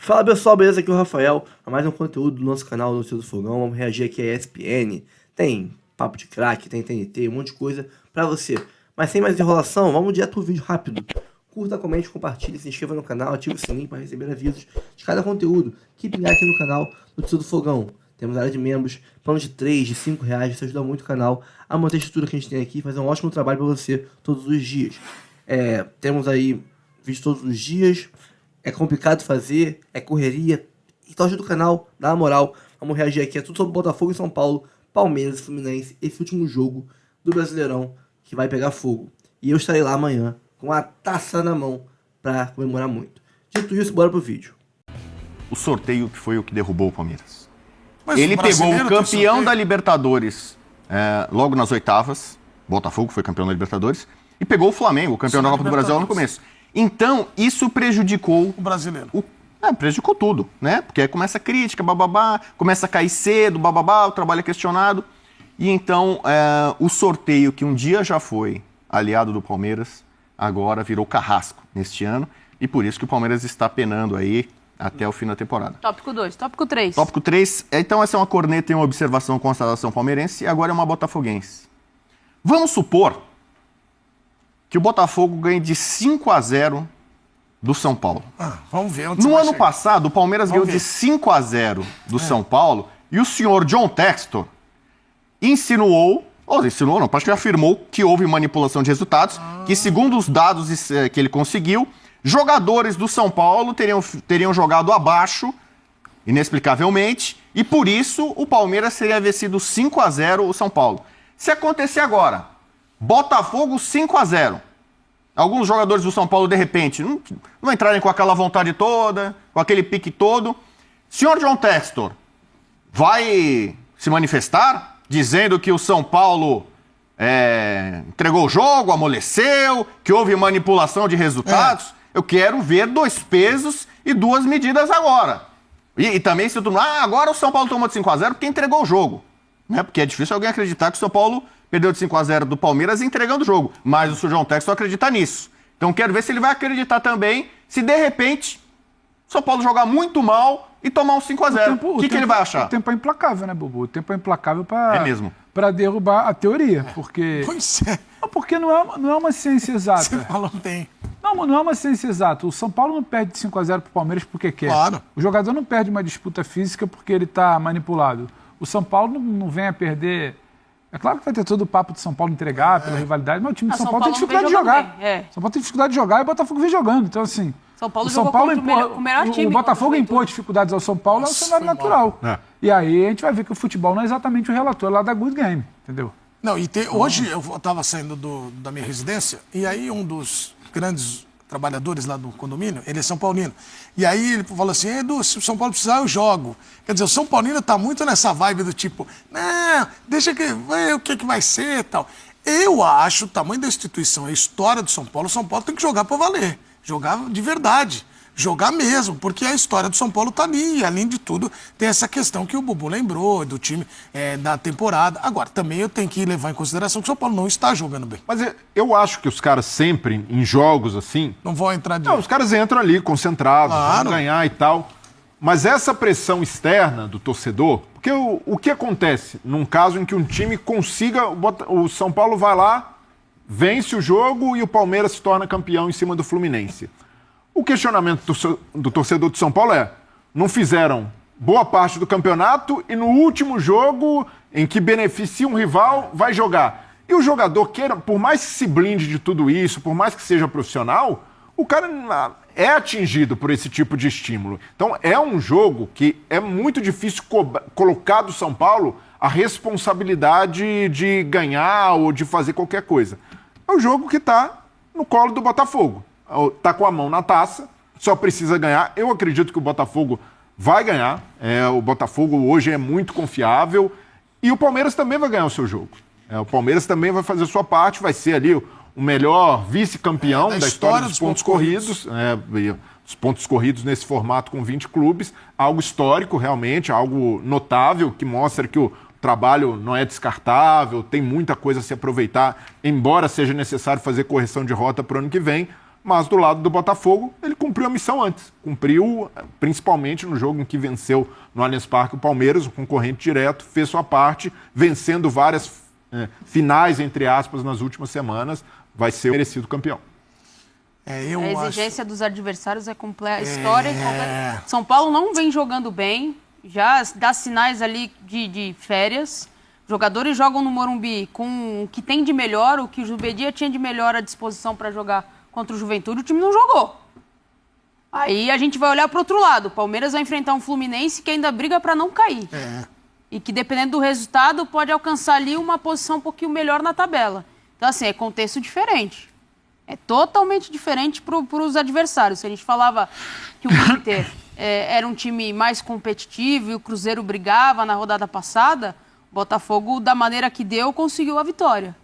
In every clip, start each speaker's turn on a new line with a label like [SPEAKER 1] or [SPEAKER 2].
[SPEAKER 1] Fala pessoal, beleza? Aqui é o Rafael, a mais um conteúdo do nosso canal Notícia do Fogão. Vamos reagir aqui a ESPN, tem papo de craque, tem TNT, um monte de coisa pra você. Mas sem mais enrolação, vamos direto pro vídeo rápido. Curta, comente, compartilhe, se inscreva no canal, ative o sininho para receber avisos de cada conteúdo que pingar aqui no canal Notícia do Fogão. Temos área de membros, plano de 3, de 5 reais, isso ajuda muito o canal a manter a estrutura que a gente tem aqui e fazer um ótimo trabalho pra você todos os dias. Temos aí vídeos todos os dias. É complicado fazer, é correria. Então ajuda o canal, dá uma moral. Vamos reagir aqui a tudo sobre Botafogo e São Paulo, Palmeiras e Fluminense, esse último jogo do Brasileirão que vai pegar fogo. E eu estarei lá amanhã com a taça na mão pra comemorar muito. Dito isso, bora pro vídeo.
[SPEAKER 2] O sorteio que foi o que derrubou o Palmeiras.
[SPEAKER 3] Mas
[SPEAKER 2] ele pegou o campeão da Libertadores logo nas oitavas, Botafogo foi campeão da Libertadores, e pegou o Flamengo, o campeão da Copa do Brasil, lá no começo. Então, isso prejudicou
[SPEAKER 3] o brasileiro.
[SPEAKER 2] Prejudicou tudo, né? Porque aí começa a crítica, bababá, começa a cair cedo, bababá, o trabalho é questionado. E então, o sorteio, que um dia já foi aliado do Palmeiras, agora virou carrasco neste ano. E por isso que o Palmeiras está penando aí até o fim da temporada.
[SPEAKER 4] Tópico 2, tópico 3.
[SPEAKER 2] Tópico 3, então essa é uma corneta e uma observação com a constatação palmeirense, e agora é uma botafoguense. Vamos supor que o Botafogo ganhe de 5-0 do São Paulo.
[SPEAKER 3] Vamos ver onde
[SPEAKER 2] No ano
[SPEAKER 3] chegar.
[SPEAKER 2] passado, o Palmeiras ganhou de 5-0 do São Paulo, e o senhor John Textor insinuou, praticamente afirmou que houve manipulação de resultados, que segundo os dados que ele conseguiu, jogadores do São Paulo teriam jogado abaixo, inexplicavelmente, e por isso o Palmeiras teria vencido 5-0 o São Paulo. Se acontecer agora, Botafogo 5-0, alguns jogadores do São Paulo, de repente, não entrarem com aquela vontade toda, com aquele pique todo, senhor John Textor vai se manifestar dizendo que o São Paulo entregou o jogo, amoleceu, que houve manipulação de resultados? Eu quero ver 2 pesos e 2 medidas agora. E também se tu agora o São Paulo tomou de 5-0 porque entregou o jogo. Né? Porque é difícil alguém acreditar que o São Paulo perdeu de 5-0 do Palmeiras entregando o jogo. Mas o Sr. João Textor acredita nisso. Então quero ver se ele vai acreditar também se de repente o São Paulo jogar muito mal e tomar um 5-0. O que ele vai achar?
[SPEAKER 5] O tempo é implacável, né, Bubu? O tempo é implacável para
[SPEAKER 2] mesmo.
[SPEAKER 5] derrubar a teoria. Porque...
[SPEAKER 3] Pois é.
[SPEAKER 5] Porque não é uma ciência exata.
[SPEAKER 3] Você falou bem.
[SPEAKER 5] Não é uma ciência exata. O São Paulo não perde de 5-0 pro Palmeiras porque quer.
[SPEAKER 3] Claro.
[SPEAKER 5] O jogador não perde uma disputa física porque ele está manipulado. O São Paulo não vem a perder... É claro que vai ter todo o papo de São Paulo entregar pela rivalidade, mas o time de São Paulo tem dificuldade de jogar. São Paulo tem dificuldade de jogar e o Botafogo vem jogando. Então, assim...
[SPEAKER 4] São Paulo jogou contra o melhor time.
[SPEAKER 5] O Botafogo impôs dificuldades ao São Paulo, é um cenário natural. E aí a gente vai ver que o futebol não é exatamente o relator lá da Good Game, entendeu?
[SPEAKER 3] Não, hoje eu estava saindo da minha residência e aí um dos grandes trabalhadores lá do condomínio, ele é São Paulino. E aí ele falou assim, Edu, se o São Paulo precisar, eu jogo. Quer dizer, o São Paulino está muito nessa vibe do tipo, não, deixa que ver o que vai ser e tal. Eu acho o tamanho da instituição, a história do São Paulo tem que jogar para valer. Jogar de verdade. Jogar mesmo, porque a história do São Paulo tá ali. E, além de tudo, tem essa questão que o Bubu lembrou, do time da temporada. Agora, também eu tenho que levar em consideração que o São Paulo não está jogando bem.
[SPEAKER 6] Mas eu acho que os caras sempre, em jogos assim...
[SPEAKER 3] Não vão entrar de...
[SPEAKER 6] Não, os caras entram ali concentrados,
[SPEAKER 3] Claro.
[SPEAKER 6] vão ganhar e tal. Mas essa pressão externa do torcedor... Porque o que acontece num caso em que um time consiga... O São Paulo vai lá, vence o jogo e o Palmeiras se torna campeão em cima do Fluminense. O questionamento do torcedor de São Paulo não fizeram boa parte do campeonato e no último jogo em que beneficia um rival, vai jogar. E o jogador, por mais que se blinde de tudo isso, por mais que seja profissional, o cara é atingido por esse tipo de estímulo. Então é um jogo que é muito difícil colocar do São Paulo a responsabilidade de ganhar ou de fazer qualquer coisa. É um jogo que está no colo do Botafogo. Tá com a mão na taça, só precisa ganhar. Eu acredito que o Botafogo vai ganhar. O Botafogo hoje é muito confiável. E o Palmeiras também vai ganhar o seu jogo. O Palmeiras também vai fazer a sua parte, vai ser ali o melhor vice-campeão da história dos pontos corridos. Os pontos corridos nesse formato com 20 clubes. Algo histórico, realmente, algo notável, que mostra que o trabalho não é descartável, tem muita coisa a se aproveitar, embora seja necessário fazer correção de rota para o ano que vem. mas do lado do Botafogo, ele cumpriu a missão antes. Cumpriu, principalmente no jogo em que venceu no Allianz Parque o Palmeiras, o concorrente direto, fez sua parte, vencendo várias finais, entre aspas, nas últimas semanas. Vai ser o merecido campeão.
[SPEAKER 4] A exigência dos adversários é completa, a história é completa. São Paulo não vem jogando bem, já dá sinais ali de férias. Jogadores jogam no Morumbi com o que tem de melhor, o que o Juvedia tinha de melhor à disposição para jogar contra o Juventude, o time não jogou. Aí a gente vai olhar para o outro lado. O Palmeiras vai enfrentar um Fluminense que ainda briga para não cair. E que, dependendo do resultado, pode alcançar ali uma posição um pouquinho melhor na tabela. Então, assim, é contexto diferente. É totalmente diferente para os adversários. Se a gente falava que o Inter era um time mais competitivo e o Cruzeiro brigava na rodada passada, o Botafogo, da maneira que deu, conseguiu a vitória.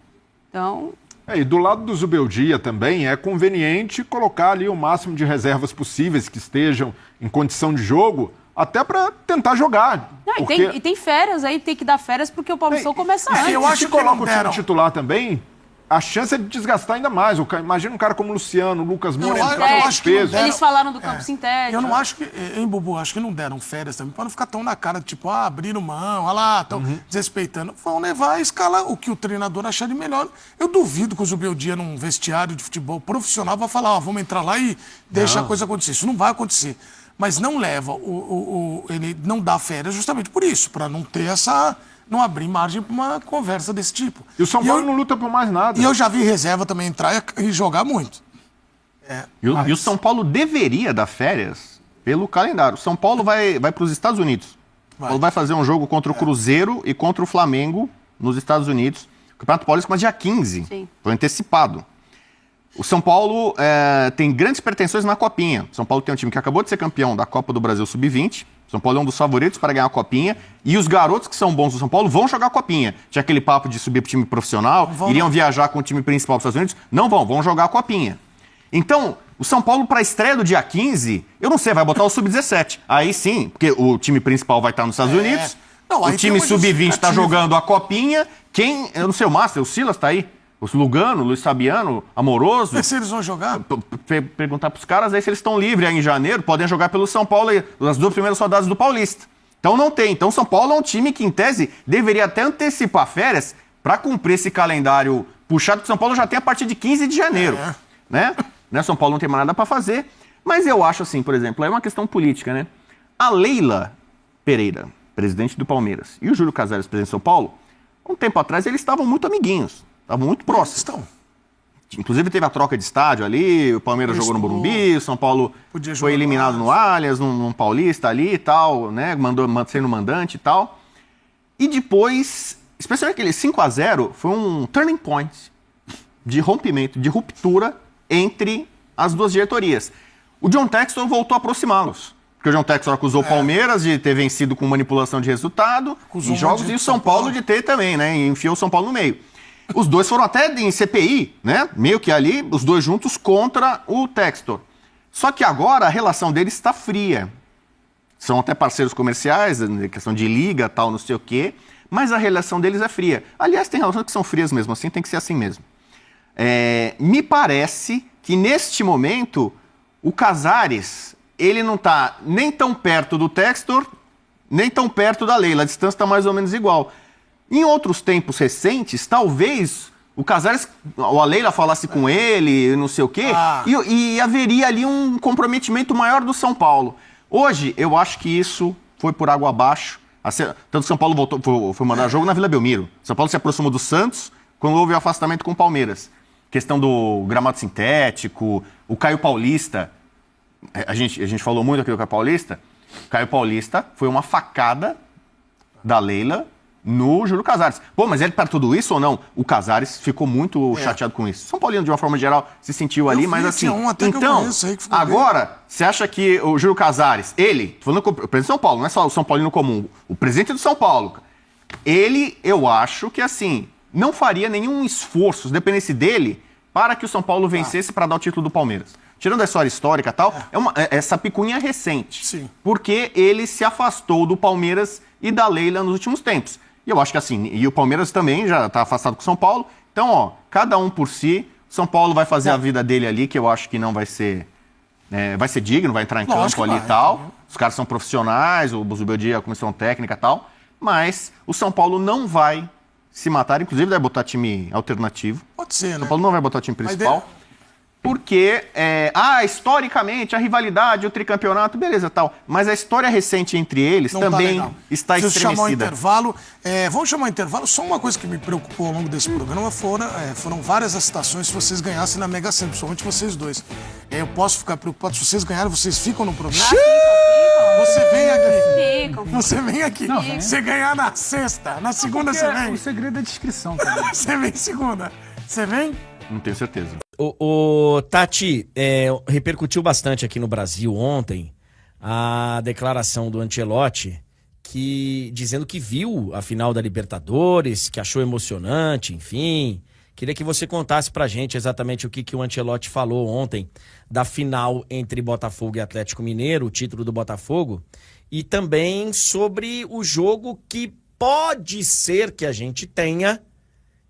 [SPEAKER 4] Então...
[SPEAKER 6] E do lado do Zubeldia também é conveniente colocar ali o máximo de reservas possíveis que estejam em condição de jogo, até para tentar jogar.
[SPEAKER 4] Porque... E tem férias aí, tem que dar férias porque o Paulistão começa antes.
[SPEAKER 6] Eu acho que coloca o time titular também, a chance é de desgastar ainda mais. Imagina um cara como o Luciano, o Lucas Moura entrar com peso.
[SPEAKER 4] Eles falaram do campo sintético.
[SPEAKER 3] Eu não acho que, hein, Bubu, acho que não deram férias também, para não ficar tão na cara, tipo, abriram mão, olha lá, estão desrespeitando. Vão levar a escalar o que o treinador achar de melhor. Eu duvido que o Zubeldia, num vestiário de futebol profissional, vai falar, vamos entrar lá e deixar a coisa acontecer. Isso não vai acontecer. Mas não leva, ele não dá férias justamente por isso, para não ter essa... não abrir margem para uma conversa desse tipo.
[SPEAKER 6] E o São Paulo não luta por mais nada.
[SPEAKER 3] E eu já vi reserva também entrar e jogar muito.
[SPEAKER 2] E o São Paulo deveria dar férias pelo calendário. O São Paulo vai para os Estados Unidos. O Paulo vai fazer um jogo contra o Cruzeiro e contra o Flamengo nos Estados Unidos. O Campeonato Paulista começa dia 15. Sim. Foi antecipado. O São Paulo tem grandes pretensões na Copinha. O São Paulo tem um time que acabou de ser campeão da Copa do Brasil Sub-20. São Paulo é um dos favoritos para ganhar a Copinha. E os garotos que são bons do São Paulo vão jogar a Copinha. Tinha aquele papo de subir para o time profissional, iriam viajar com o time principal para os Estados Unidos. Não vão jogar a Copinha. Então, o São Paulo, para a estreia do dia 15, eu não sei, vai botar o Sub-17. Aí sim, porque o time principal vai estar nos Estados Unidos. Não, o time Sub-20 está jogando a Copinha. Eu não sei, o Master, o Silas está aí. O Lugano, o Luiz Fabiano, Amoroso.
[SPEAKER 3] Se eles vão jogar?
[SPEAKER 2] Perguntar para os caras aí se eles estão livres aí em janeiro, podem jogar pelo São Paulo aí, nas 2 primeiras rodadas do Paulista. Então não tem. Então o São Paulo é um time que, em tese, deveria até antecipar férias para cumprir esse calendário puxado, que o São Paulo já tem a partir de 15 de janeiro. Né? São Paulo não tem mais nada para fazer. Mas eu acho assim, por exemplo, é uma questão política, né? A Leila Pereira, presidente do Palmeiras, e o Júlio Casares, presidente de São Paulo, um tempo atrás eles estavam muito amiguinhos. Estavam muito próximos. Inclusive teve a troca de estádio ali, o Palmeiras jogou no Morumbi, o São Paulo foi eliminado no Allianz, num Paulista ali e tal, né? Sendo mandante e tal. E depois, especialmente aquele 5-0, foi um turning point de rompimento, de ruptura entre as duas diretorias. O John Textor voltou a aproximá-los. Porque o John Textor acusou o Palmeiras de ter vencido com manipulação de resultado em jogos, e o São Paulo de ter também, né? E enfiou o São Paulo no meio. Os dois foram até em CPI, né? Meio que ali, os dois juntos contra o Textor. Só que agora a relação deles está fria. São até parceiros comerciais, questão de liga, tal, não sei o quê. Mas a relação deles é fria. Aliás, tem relações que são frias mesmo assim, tem que ser assim mesmo. Me parece que neste momento o Casares, ele não está nem tão perto do Textor, nem tão perto da Leila. A distância está mais ou menos igual. Em outros tempos recentes, talvez o Casares, ou a Leila falasse com ele, não sei o quê, e haveria ali um comprometimento maior do São Paulo. Hoje, eu acho que isso foi por água abaixo. Tanto o São Paulo foi mandar jogo na Vila Belmiro. São Paulo se aproximou do Santos quando houve o afastamento com o Palmeiras. Questão do gramado sintético, o Caio Paulista. A gente falou muito aqui do Caio Paulista. O Caio Paulista foi uma facada da Leila no Júlio Casares. Pô, mas ele para tudo isso ou não? O Casares ficou muito chateado com isso. São Paulino, de uma forma geral, se sentiu ali, mas assim... Então, agora, você acha que o Júlio Casares, ele, falando com o presidente do São Paulo, não é só o São Paulino comum, o presidente do São Paulo, ele, eu acho que assim, não faria nenhum esforço, se dependesse dele, para que o São Paulo vencesse para dar o título do Palmeiras. Tirando a história histórica e tal, essa picuinha recente.
[SPEAKER 3] Sim.
[SPEAKER 6] Porque ele se afastou do Palmeiras e da Leila nos últimos tempos. E eu acho que assim, e o Palmeiras também já está afastado com o São Paulo. Então, cada um por si,
[SPEAKER 2] São Paulo vai fazer a vida dele ali, que eu acho que não vai ser... vai ser digno, vai entrar em campo ali e tal. Os caras são profissionais, o Zubeldia, a comissão técnica e tal. Mas o São Paulo não vai se matar, inclusive vai botar time alternativo.
[SPEAKER 3] Pode ser, né?
[SPEAKER 2] São Paulo não vai botar time principal. Porque, historicamente, a rivalidade, o tricampeonato, beleza, tal. Mas a história recente entre eles não também está estremecida.
[SPEAKER 3] Chamar um intervalo. Vamos chamar um intervalo. Só uma coisa que me preocupou ao longo desse programa foram várias as citações se vocês ganhassem na Mega Sena, principalmente vocês dois. Eu posso ficar preocupado se vocês ganharem, vocês ficam no programa. Você vem aqui. Você vem aqui. Não, você ganhar na sexta, na segunda você vem.
[SPEAKER 5] O segredo é a descrição também.
[SPEAKER 3] Você vem segunda. Você vem?
[SPEAKER 2] Não tenho certeza.
[SPEAKER 7] O Tati, repercutiu bastante aqui no Brasil ontem a declaração do Ancelotti dizendo que viu a final da Libertadores, que achou emocionante, enfim. Queria que você contasse pra gente exatamente o que o Ancelotti falou ontem da final entre Botafogo e Atlético Mineiro, o título do Botafogo, e também sobre o jogo que pode ser que a gente tenha,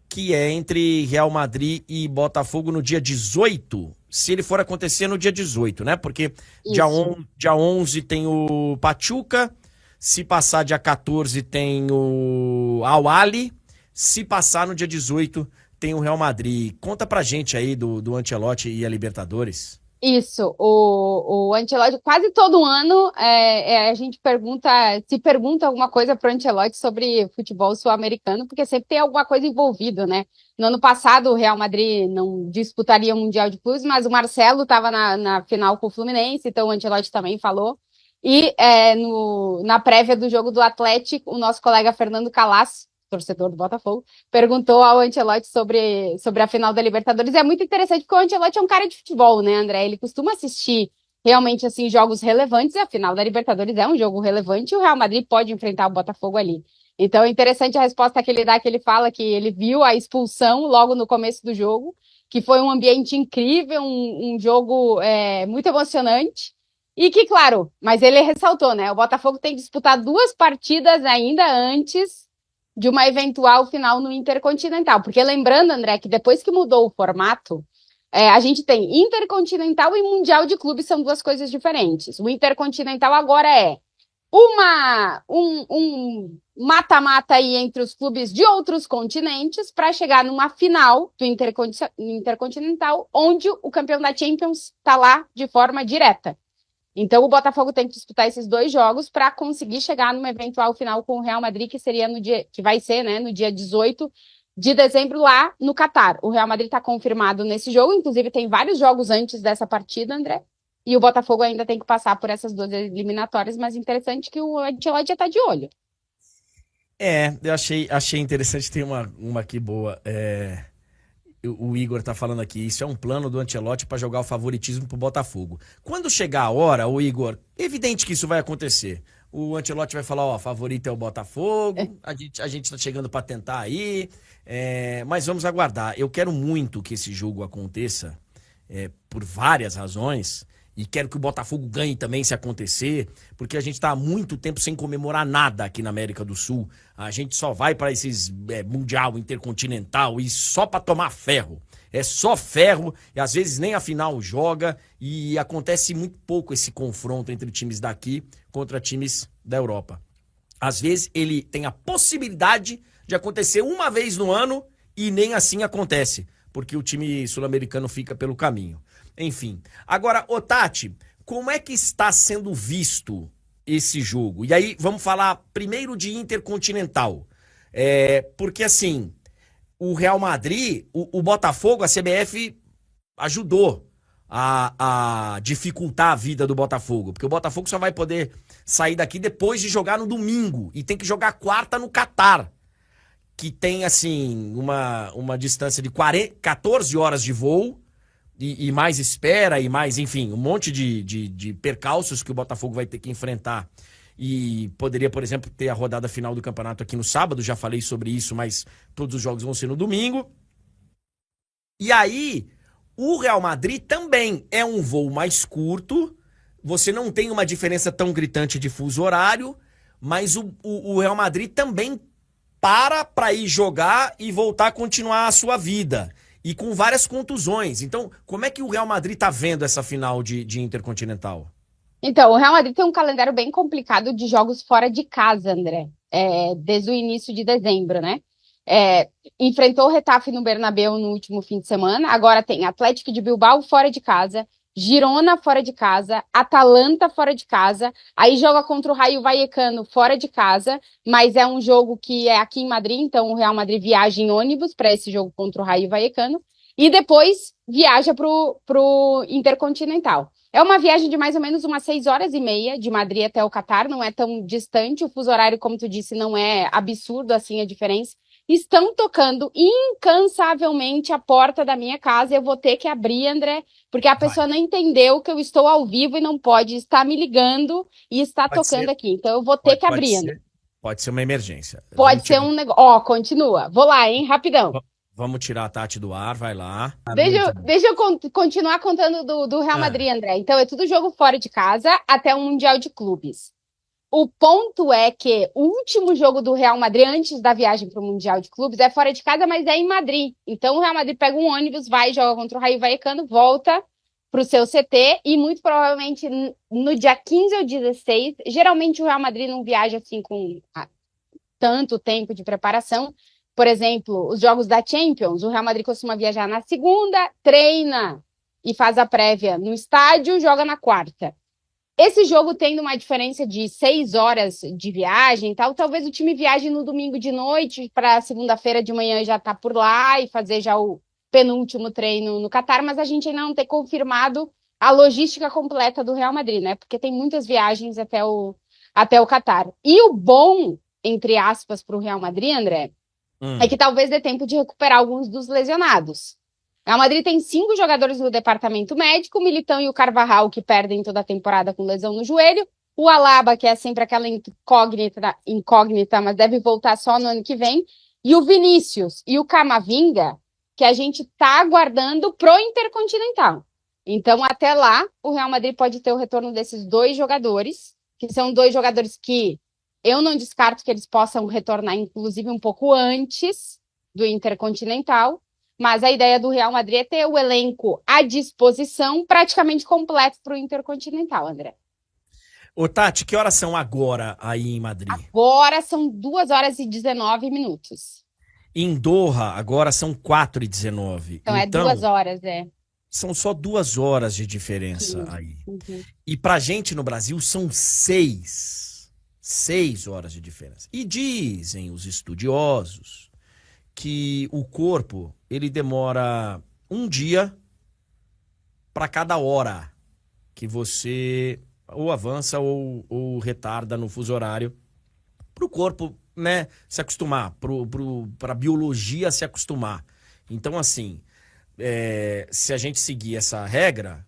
[SPEAKER 7] que é entre Real Madrid e Botafogo no dia 18, se ele for acontecer no dia 18, né? Porque dia 11 tem o Pachuca, se passar dia 14 tem o Al-Ahly, se passar no dia 18 tem o Real Madrid. Conta pra gente aí do Ancelotti e a Libertadores.
[SPEAKER 8] Isso, o Ancelotti, quase todo ano a gente se pergunta alguma coisa pro Ancelotti sobre futebol sul-americano, porque sempre tem alguma coisa envolvida, né? No ano passado o Real Madrid não disputaria o Mundial de Clubes, mas o Marcelo estava na final com o Fluminense, então o Ancelotti também falou. E na prévia do jogo do Atlético, o nosso colega Fernando Calasso, torcedor do Botafogo, perguntou ao Ancelotti sobre a final da Libertadores. É muito interessante porque o Ancelotti é um cara de futebol, né, André? Ele costuma assistir realmente assim jogos relevantes, e a final da Libertadores é um jogo relevante e o Real Madrid pode enfrentar o Botafogo ali. Então é interessante a resposta que ele dá, que ele fala que ele viu a expulsão logo no começo do jogo, que foi um ambiente incrível, um jogo muito emocionante. E que, claro, mas ele ressaltou, né? O Botafogo tem que disputar 2 partidas ainda antes de uma eventual final no Intercontinental. Porque lembrando, André, que depois que mudou o formato, a gente tem Intercontinental e Mundial de Clubes, são 2 coisas diferentes. O Intercontinental agora é um mata-mata aí entre os clubes de outros continentes para chegar numa final do Intercontinental, onde o campeão da Champions está lá de forma direta. Então, o Botafogo tem que disputar esses 2 jogos para conseguir chegar numa eventual final com o Real Madrid, que vai ser, né, no dia 18 de dezembro lá no Catar. O Real Madrid está confirmado nesse jogo, inclusive tem vários jogos antes dessa partida, André, e o Botafogo ainda tem que passar por essas 2 eliminatórias, mas interessante que o Ancelotti já está de olho.
[SPEAKER 7] Eu achei interessante, tem uma aqui boa, o Igor tá falando aqui, isso é um plano do Ancelotti para jogar o favoritismo pro Botafogo. Quando chegar a hora, o Igor, evidente que isso vai acontecer. O Ancelotti vai falar, favorito é o Botafogo, a gente tá chegando para tentar aí, mas vamos aguardar. Eu quero muito que esse jogo aconteça, por várias razões, e quero que o Botafogo ganhe também se acontecer, porque a gente tá há muito tempo sem comemorar nada aqui na América do Sul. A gente só vai para esses Mundial, Intercontinental e só para tomar ferro. É só ferro e às vezes nem a final joga e acontece muito pouco esse confronto entre times daqui contra times da Europa. Às vezes ele tem a possibilidade de acontecer uma vez no ano e nem assim acontece, porque o time sul-americano fica pelo caminho. Enfim, agora, Tati, como é que está sendo visto esse jogo? E aí, vamos falar primeiro de Intercontinental. Porque, assim, o Real Madrid, o Botafogo, a CBF ajudou a dificultar a vida do Botafogo. Porque o Botafogo só vai poder sair daqui depois de jogar no domingo. E tem que jogar quarta no Catar, que tem, assim, uma distância de 14 horas de voo. E mais espera, e mais, enfim, um monte de percalços que o Botafogo vai ter que enfrentar. E poderia, por exemplo, ter a rodada final do campeonato aqui no sábado, já falei sobre isso, mas todos os jogos vão ser no domingo. E aí, o Real Madrid também é um voo mais curto, você não tem uma diferença tão gritante de fuso horário, mas o Real Madrid também para ir jogar e voltar a continuar a sua vida. e com várias contusões. Então, como é que o Real Madrid tá vendo essa final de Intercontinental?
[SPEAKER 8] Então, o Real Madrid tem um calendário bem complicado de jogos fora de casa, André, desde o início de dezembro, né? Enfrentou o Getafe no Bernabéu no último fim de semana, agora tem Atlético de Bilbao fora de casa, Girona fora de casa, Atalanta fora de casa, aí joga contra o Rayo Vallecano fora de casa, mas é um jogo que é aqui em Madrid, então o Real Madrid viaja em ônibus para esse jogo contra o Rayo Vallecano, e depois viaja pro Intercontinental. É uma viagem de mais ou menos umas 6h30 de Madrid até o Catar, não é tão distante, o fuso horário, como tu disse, não é absurdo assim a diferença. Estão tocando incansavelmente a porta da minha casa, eu vou ter que abrir, André, porque a pessoa não entendeu que eu estou ao vivo e não pode estar me ligando e está tocando aqui, então eu vou ter que abrir, André.
[SPEAKER 7] Pode ser uma emergência.
[SPEAKER 8] Pode ser um negócio. Ó, continua. Vou lá, hein, rapidão.
[SPEAKER 7] Vamos tirar a Tati do ar, vai lá.
[SPEAKER 8] Deixa eu continuar contando do Real Madrid, André. Então, é tudo jogo fora de casa até o Mundial de Clubes. O ponto é que o último jogo do Real Madrid, antes da viagem para o Mundial de Clubes, é fora de casa, mas é em Madrid. Então, o Real Madrid pega um ônibus, vai, joga contra o Rayo Vallecano, volta para o seu CT e, muito provavelmente, no dia 15 ou 16, geralmente o Real Madrid não viaja assim com tanto tempo de preparação. Por exemplo, os jogos da Champions, o Real Madrid costuma viajar na segunda, treina e faz a prévia no estádio, joga na quarta. Esse jogo tendo uma diferença de 6 horas de viagem e tal, talvez o time viaje no domingo de noite para segunda-feira de manhã já tá por lá e fazer já o penúltimo treino no Catar, mas a gente ainda não tem confirmado a logística completa do Real Madrid, né? Porque tem muitas viagens até o Catar. E o bom, entre aspas, para o Real Madrid, André, é que talvez dê tempo de recuperar alguns dos lesionados. O Real Madrid tem 5 jogadores no departamento médico, o Militão e o Carvajal, que perdem toda a temporada com lesão no joelho, o Alaba, que é sempre aquela incógnita, mas deve voltar só no ano que vem, e o Vinícius e o Camavinga, que a gente está aguardando pro Intercontinental. Então, até lá, o Real Madrid pode ter o retorno desses 2 jogadores, que são 2 jogadores que eu não descarto que eles possam retornar, inclusive, um pouco antes do Intercontinental, mas a ideia do Real Madrid é ter o elenco à disposição praticamente completo para o Intercontinental, André.
[SPEAKER 7] Ô, Tati, que horas são agora aí em Madrid?
[SPEAKER 8] Agora são 2h19.
[SPEAKER 7] Em Doha, agora são 4h19.
[SPEAKER 8] Então é 2 horas,
[SPEAKER 7] São só 2 horas de diferença aí.
[SPEAKER 8] Uhum.
[SPEAKER 7] E pra gente no Brasil são 6 horas de diferença. E dizem os estudiosos que o corpo, ele demora 1 dia para cada hora que você ou avança ou retarda no fuso horário, para o corpo, né, se acostumar, para a biologia se acostumar. Então, assim, se a gente seguir essa regra,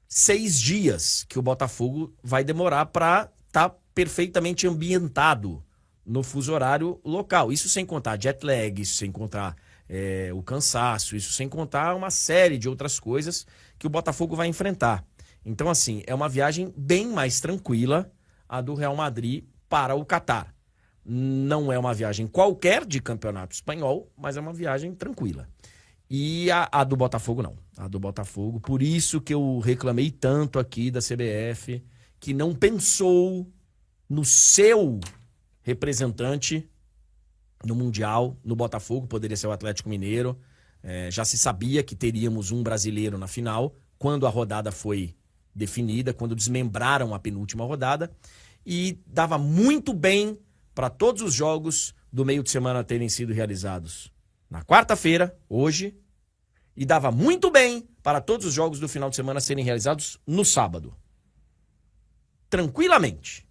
[SPEAKER 7] 6 dias que o Botafogo vai demorar para estar perfeitamente ambientado no fuso horário local. Isso sem contar jet lag, isso sem contar o cansaço, isso sem contar uma série de outras coisas que o Botafogo vai enfrentar. Então, assim, é uma viagem bem mais tranquila a do Real Madrid para o Catar. Não é uma viagem qualquer de campeonato espanhol, mas é uma viagem tranquila. E a do Botafogo não. A do Botafogo, por isso que eu reclamei tanto aqui da CBF, que não pensou no seu representante no Mundial, no Botafogo, poderia ser o Atlético Mineiro. Já se sabia que teríamos um brasileiro na final, quando a rodada foi definida, quando desmembraram a penúltima rodada, e dava muito bem para todos os jogos do meio de semana terem sido realizados na quarta-feira, hoje, e dava muito bem para todos os jogos do final de semana serem realizados no sábado. Tranquilamente,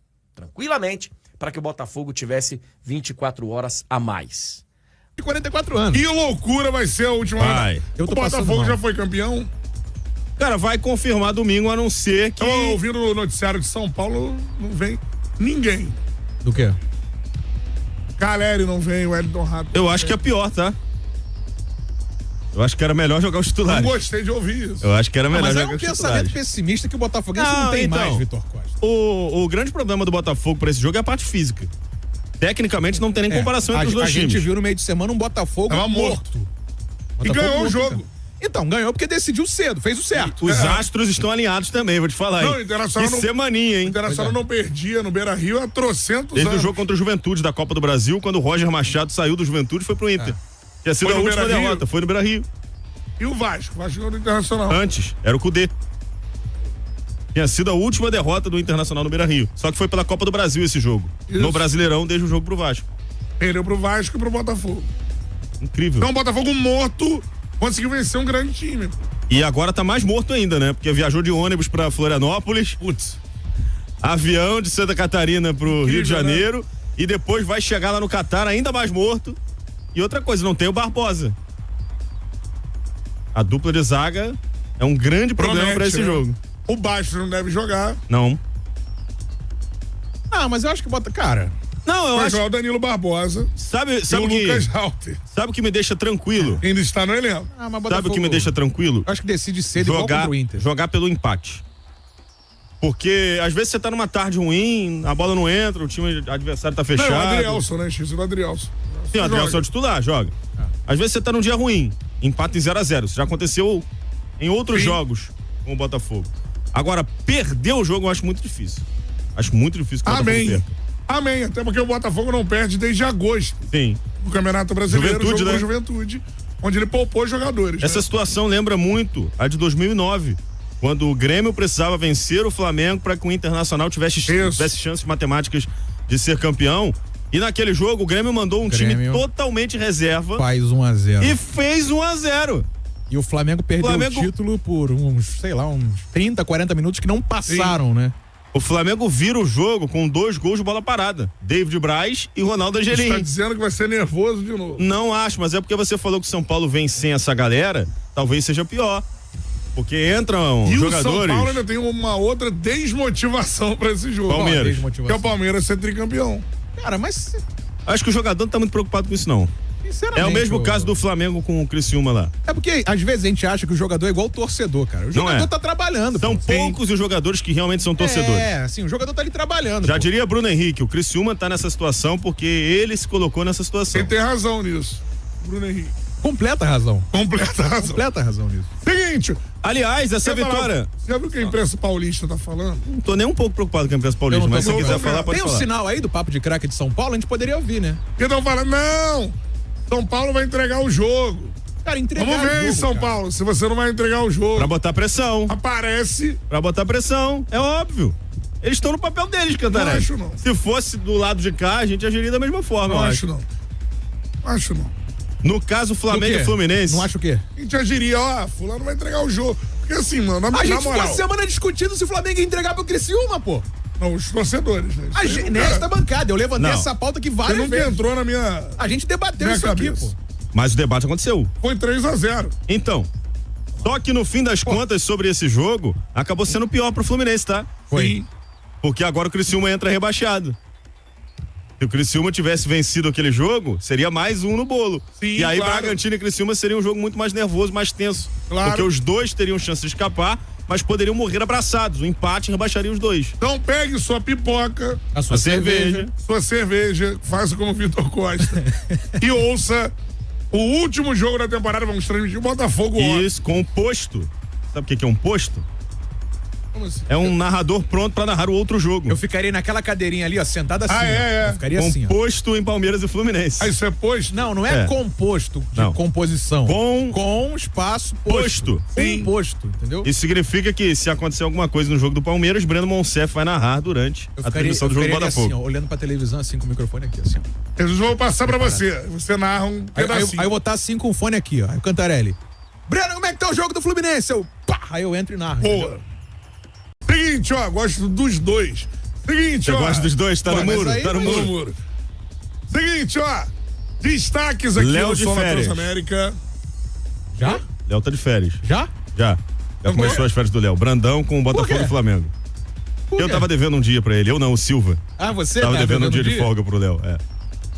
[SPEAKER 7] para que o Botafogo tivesse 24 horas a mais.
[SPEAKER 9] De 44 anos. Que loucura vai ser a última hora. O Botafogo já foi campeão?
[SPEAKER 10] Cara, vai confirmar domingo, a não ser que...
[SPEAKER 9] Eu ouvindo o noticiário de São Paulo, não vem ninguém.
[SPEAKER 10] Do quê?
[SPEAKER 9] Caleri não vem, o Elton Rato.
[SPEAKER 10] Eu acho que é pior, tá? Eu acho que era melhor jogar os titulares.
[SPEAKER 9] Não gostei de ouvir isso.
[SPEAKER 10] Eu acho que era melhor jogar os titulares.
[SPEAKER 11] Mas é um pensamento pessimista que o Botafoguense não tem mais, Vitor Costa.
[SPEAKER 10] O grande problema do Botafogo pra esse jogo é a parte física. Tecnicamente não tem nem comparação entre os dois times.
[SPEAKER 11] A gente viu no meio de semana um Botafogo morto.
[SPEAKER 9] E ganhou o jogo.
[SPEAKER 11] Então, ganhou porque decidiu cedo, fez o certo.
[SPEAKER 10] Os astros estão alinhados também, vou te falar, hein?
[SPEAKER 9] Não, o Internacional
[SPEAKER 10] que semaninha, hein?
[SPEAKER 9] O Internacional não perdia no Beira-Rio há trocentos
[SPEAKER 10] Desde
[SPEAKER 9] anos.
[SPEAKER 10] o jogo contra o Juventude da Copa do Brasil, quando o Roger Machado saiu do Juventude e foi pro Inter. Tinha sido a última derrota, foi no Beira-Rio.
[SPEAKER 9] E o Vasco? O Vasco ganhou do Internacional.
[SPEAKER 10] Antes, era o Cudê. Tinha sido a última derrota do Internacional no Beira-Rio. Só que foi pela Copa do Brasil esse jogo.
[SPEAKER 9] Isso.
[SPEAKER 10] No Brasileirão, desde o jogo pro Vasco.
[SPEAKER 9] Perdeu pro Vasco e pro Botafogo.
[SPEAKER 10] Incrível.
[SPEAKER 9] Então o Botafogo morto conseguiu vencer um grande time.
[SPEAKER 10] E agora tá mais morto ainda, né? Porque viajou de ônibus pra Florianópolis.
[SPEAKER 9] Putz.
[SPEAKER 10] Avião de Santa Catarina pro
[SPEAKER 9] Incrível,
[SPEAKER 10] Rio de Janeiro.
[SPEAKER 9] Né?
[SPEAKER 10] E depois vai chegar lá no Catar ainda mais morto. E outra coisa, não tem o Barbosa. A dupla de zaga é um grande problema pra esse jogo.
[SPEAKER 9] O Bastos não deve jogar.
[SPEAKER 10] Não.
[SPEAKER 11] Ah, mas eu acho que bota... Cara...
[SPEAKER 10] Não, eu
[SPEAKER 9] vai
[SPEAKER 10] acho...
[SPEAKER 9] jogar o Danilo Barbosa.
[SPEAKER 10] Sabe
[SPEAKER 9] o Lucas Halter.
[SPEAKER 10] Sabe o que me deixa tranquilo?
[SPEAKER 9] Ainda está no elenco.
[SPEAKER 11] Ah, mas
[SPEAKER 10] Sabe o que me deixa tranquilo?
[SPEAKER 11] Acho que decide cedo igual contra o Inter.
[SPEAKER 10] Jogar pelo empate. Porque às vezes você tá numa tarde ruim, a bola não entra, o time adversário tá fechado.
[SPEAKER 9] Não, o Adrielson, né? X do Adrielson.
[SPEAKER 10] Sim, o Adrielson é o titular, joga. Às vezes você tá num dia ruim, empata em 0-0. Isso já aconteceu em outros jogos com o Botafogo. Agora, perder o jogo eu acho muito difícil. Acho muito difícil que o Botafogo perca.
[SPEAKER 9] Amém, até porque o Botafogo não perde desde agosto.
[SPEAKER 10] Sim.
[SPEAKER 9] No Campeonato Brasileiro,
[SPEAKER 10] Juventude,
[SPEAKER 9] jogou
[SPEAKER 10] né?
[SPEAKER 9] Juventude, onde ele poupou jogadores.
[SPEAKER 10] Essa situação lembra muito a de 2009, quando o Grêmio precisava vencer o Flamengo para que o Internacional tivesse chances matemáticas de ser campeão. E naquele jogo o Grêmio mandou um time totalmente reserva.
[SPEAKER 11] Faz 1-0.
[SPEAKER 10] E fez 1-0.
[SPEAKER 11] E o Flamengo perdeu o título por uns 30, 40 minutos que não passaram, né?
[SPEAKER 10] O Flamengo vira o jogo com 2 gols de bola parada. David Braz e Ronaldo Angelim.
[SPEAKER 9] Você tá dizendo que vai ser nervoso de novo.
[SPEAKER 10] Não acho, mas é porque você falou que o São Paulo vem sem essa galera, talvez seja pior. Porque entram
[SPEAKER 9] e
[SPEAKER 10] jogadores...
[SPEAKER 9] o São Paulo ainda tem uma outra desmotivação pra esse jogo.
[SPEAKER 10] Palmeiras.
[SPEAKER 9] Que é o Palmeiras ser tricampeão.
[SPEAKER 11] Cara, mas...
[SPEAKER 10] Acho que o jogador não tá muito preocupado com isso, não. É o mesmo caso do Flamengo com o Criciúma lá.
[SPEAKER 11] É porque, às vezes, a gente acha que o jogador é igual o torcedor, cara. O jogador tá trabalhando.
[SPEAKER 10] São poucos os jogadores que realmente são torcedores.
[SPEAKER 11] É, assim, o jogador tá ali trabalhando.
[SPEAKER 10] Já diria Bruno Henrique, o Criciúma tá nessa situação porque ele se colocou nessa situação.
[SPEAKER 9] Ele tem razão nisso, Bruno Henrique.
[SPEAKER 11] Completa razão.
[SPEAKER 9] Completa razão
[SPEAKER 11] nisso.
[SPEAKER 9] Seguinte.
[SPEAKER 10] Aliás, essa vitória...
[SPEAKER 9] Você já viu o que a imprensa paulista tá falando?
[SPEAKER 10] Não tô nem um pouco preocupado com a imprensa paulista, mas se você quiser falar, pode
[SPEAKER 11] falar. Tem um sinal aí do papo de craque de São Paulo? A gente poderia ouvir, né?
[SPEAKER 9] Porque estão falando, não, São Paulo vai entregar o jogo.
[SPEAKER 11] Cara, entregar
[SPEAKER 9] Vamos ver, São Paulo, se você não vai entregar o jogo.
[SPEAKER 10] Pra botar pressão.
[SPEAKER 9] Aparece.
[SPEAKER 10] Pra botar pressão, é óbvio. Eles estão no papel deles, Cantarelli.
[SPEAKER 9] Não acho, não.
[SPEAKER 10] Se fosse do lado de cá, a gente agiria da mesma forma.
[SPEAKER 9] Não acho, não. Acho, não.
[SPEAKER 10] No caso Flamengo e Fluminense.
[SPEAKER 11] Não acho o quê?
[SPEAKER 9] A gente agiria, fulano vai entregar o jogo. Porque assim, mano, na
[SPEAKER 11] a gente
[SPEAKER 9] moral...
[SPEAKER 11] ficou a semana discutindo se o Flamengo ia entregar pro Criciúma, pô.
[SPEAKER 9] Não, os torcedores, né?
[SPEAKER 11] Nesta bancada, eu levantei essa pauta aqui várias vezes.
[SPEAKER 9] Você nunca entrou na minha...
[SPEAKER 11] A gente debateu isso
[SPEAKER 9] cabeça.
[SPEAKER 11] aqui, pô.
[SPEAKER 10] Mas o debate aconteceu.
[SPEAKER 9] Foi 3-0.
[SPEAKER 10] Então, só que no fim das contas sobre esse jogo, acabou sendo pior pro Fluminense, tá?
[SPEAKER 11] Foi.
[SPEAKER 9] Sim.
[SPEAKER 10] Porque agora o Criciúma entra rebaixado. Se o Criciúma tivesse vencido aquele jogo, seria mais um no bolo.
[SPEAKER 9] Sim,
[SPEAKER 10] e aí,
[SPEAKER 9] claro.
[SPEAKER 10] Bragantino e Criciúma seria um jogo muito mais nervoso, mais tenso.
[SPEAKER 9] Claro.
[SPEAKER 10] Porque os dois teriam chance de escapar, mas poderiam morrer abraçados. O empate rebaixaria os dois.
[SPEAKER 9] Então pegue sua pipoca,
[SPEAKER 10] a sua cerveja,
[SPEAKER 9] faça como o Vitor Costa e ouça o último jogo da temporada. Vamos transmitir o Botafogo.
[SPEAKER 10] Isso, com o posto. Sabe o que é um posto?
[SPEAKER 9] Como assim?
[SPEAKER 10] É um narrador pronto pra narrar o outro jogo.
[SPEAKER 11] Eu ficaria naquela cadeirinha ali, ó, sentada assim.
[SPEAKER 9] É.
[SPEAKER 11] Eu ficaria assim, ó.
[SPEAKER 10] Composto em Palmeiras e Fluminense.
[SPEAKER 9] Ah, isso é posto?
[SPEAKER 11] Não é composto de composição. Com espaço posto.
[SPEAKER 10] Sim.
[SPEAKER 11] Posto, entendeu?
[SPEAKER 10] Isso significa que se acontecer alguma coisa no jogo do Palmeiras, Breno Monsef vai narrar durante a transmissão do jogo do Botafogo.
[SPEAKER 11] Assim, ó, olhando pra televisão assim, com o microfone aqui, assim, ó.
[SPEAKER 9] Eu vou passar pra você. Você narra um pedacinho.
[SPEAKER 11] Aí eu vou estar assim com o fone aqui, ó. Aí o Cantarelli. Breno, como é que tá o jogo do Fluminense? Aí eu entro e narro.
[SPEAKER 9] Boa. Seguinte, ó, gosto dos dois. Seguinte,
[SPEAKER 10] Você gosta dos dois? Tá no muro? Tá no muro.
[SPEAKER 9] Seguinte, ó. Destaques aqui
[SPEAKER 10] Léo
[SPEAKER 9] no
[SPEAKER 10] de
[SPEAKER 9] Sol
[SPEAKER 10] férias.
[SPEAKER 9] Transamérica.
[SPEAKER 11] Já?
[SPEAKER 10] Léo tá de férias.
[SPEAKER 11] Já?
[SPEAKER 10] Já começou as férias do Léo. Brandão com o Botafogo e Flamengo. Eu tava devendo um dia pra ele. Eu não, o Silva.
[SPEAKER 11] Ah, você
[SPEAKER 10] tava devendo um dia de folga pro Léo. É.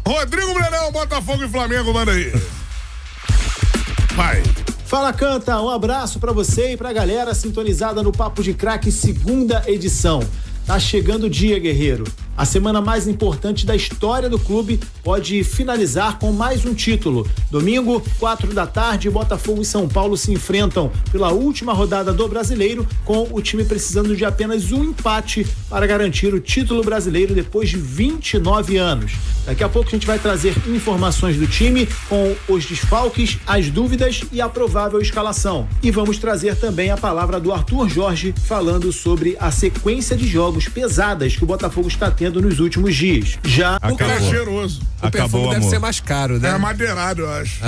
[SPEAKER 9] Rodrigo Brenão, Botafogo e Flamengo, manda aí. Vai.
[SPEAKER 12] Fala, Canta, um abraço pra você e pra galera sintonizada no Papo de Craque, segunda edição. Tá chegando o dia, guerreiro. A semana mais importante da história do clube pode finalizar com mais um título. Domingo, 16h, Botafogo e São Paulo se enfrentam pela última rodada do Brasileiro, com o time precisando de apenas um empate para garantir o título brasileiro depois de 29 anos. Daqui a pouco a gente vai trazer informações do time com os desfalques, as dúvidas e a provável escalação. E vamos trazer também a palavra do Arthur Jorge falando sobre a sequência de jogos pesadas que o Botafogo está tendo nos últimos dias. Já
[SPEAKER 9] o cara é cheiroso.
[SPEAKER 13] O perfume deve ser mais caro, né?
[SPEAKER 9] É madeirado, eu acho.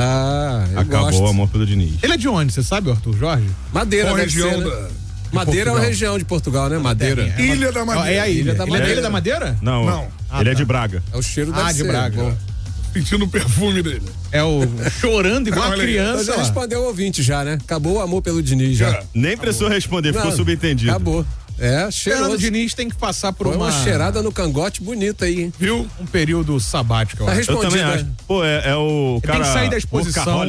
[SPEAKER 10] Acabou o amor pelo Diniz.
[SPEAKER 11] Ele é de onde, você sabe, Arthur Jorge?
[SPEAKER 13] Madeira, deve ser, né? Madeira é uma região de Portugal, né? Madeira.
[SPEAKER 9] Ilha da Madeira.
[SPEAKER 11] É a ilha da Madeira. É da Ilha da Madeira?
[SPEAKER 10] Não. Ele é de Braga.
[SPEAKER 13] É o cheiro da
[SPEAKER 11] de Braga. Bom.
[SPEAKER 9] Sentindo o perfume dele.
[SPEAKER 11] É o chorando igual a criança.
[SPEAKER 13] Já respondeu o ouvinte já, né? Acabou o amor pelo Diniz já.
[SPEAKER 10] Nem precisou responder, ficou subentendido.
[SPEAKER 13] Acabou. Cheiroso.
[SPEAKER 11] Fernando Diniz tem que passar por
[SPEAKER 13] uma cheirada no cangote bonita aí, hein?
[SPEAKER 9] Viu?
[SPEAKER 11] Um período sabático.
[SPEAKER 13] Tá respondido,
[SPEAKER 10] eu também acho. Pô, é o cara...
[SPEAKER 11] Tem que sair da exposição.